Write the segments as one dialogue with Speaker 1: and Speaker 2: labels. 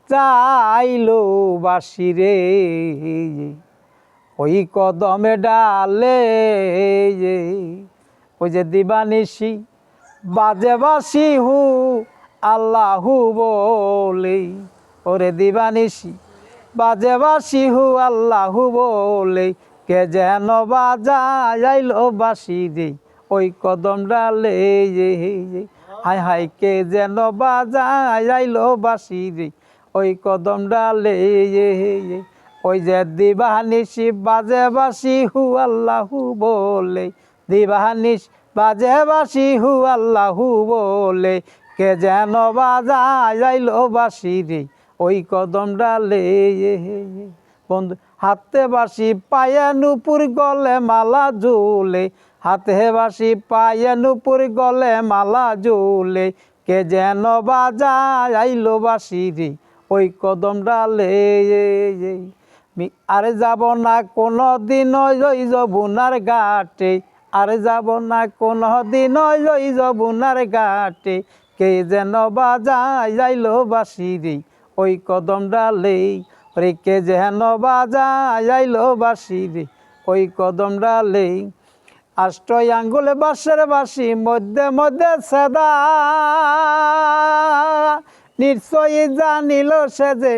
Speaker 1: চাইলো বাসি রে ওই কদমে ডালে ওই যে দিবানিশি বাজে বাসি হু আল্লাহু বলে ওরে দিবানিশি বাজে বাসি হু আল্লাহু বলে কে যেন বাজাইলো বাসি রে ওই কদম ডালে হাই হাই কে যেন বাজাইলো বাসি রে ওই কদম ডালে ওই যে দিবানিশি বাজে বাসি হু আল্লাহু বলে দিবানিশ বাজে বাসি হু আল্লাহু বলে কে যেন বাজাইলো বাসি রে ওই কদম ডালে বন্ধু হাতে বাসি পায়ে নুপুর গলে মালা ঝুলে হাতে বাসি পায়ে নুপুর গলে মালা ঝুলে কে যেন বাজাইলো বাসি রে ওই কদম ডালে আরে যাব না কোনো দিন ওই যমুনার ঘাটে আরে যাব না কোনো দিন ওই যমুনার ঘাটে কে যেন বাজাইলো বাসি রে ওই কদম ডালে রে কে যেন বাজাইলো বাসি রে ওই কদম ডালে আষ্ট আঙ্গুলে বাঁশের বাসি মধ্যে মধ্যে সেদা নিশ্চয়ই জানিল সে যে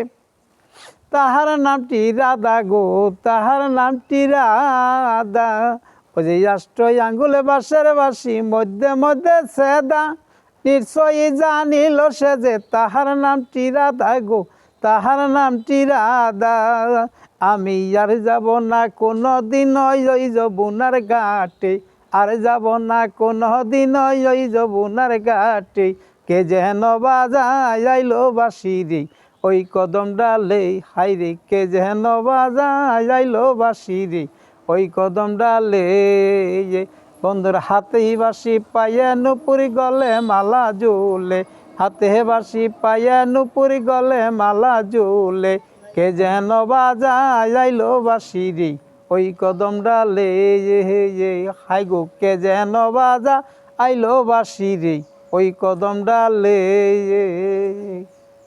Speaker 1: তাহার নামটি রাধা গো তাহার নামটি রাধা ওই যে আষ্ট আঙ্গুলে বাঁশের বাসি মধ্যে মধ্যে সেদা নিশ্চয়ই জানিল সে যে তাহার নামটি রাধা গো তাহার নামটি রাধা আমি আর যাব না কোনো দিন ওই যমুনার ঘাটে আর যাব না কোনো দিন ওই যমুনার ঘাটে কে যেন বাজাইলো বাসি রে ওই কদম ডালে হাই রে কে যেন বাজাইলো বাসি রে ওই কদম ডালে বন্ধুর হাতেই বাসি পায়ে নুপুর গলে মালা ঝুলে হাতে বাসি পায়ে নুপুর গলে মালা ঝুলে কে যেন বাজাইলো বাসি রে ওই কদম ডালে হাই গো কে যেন বাজাইলো বাসি রে ওই কদম ডালে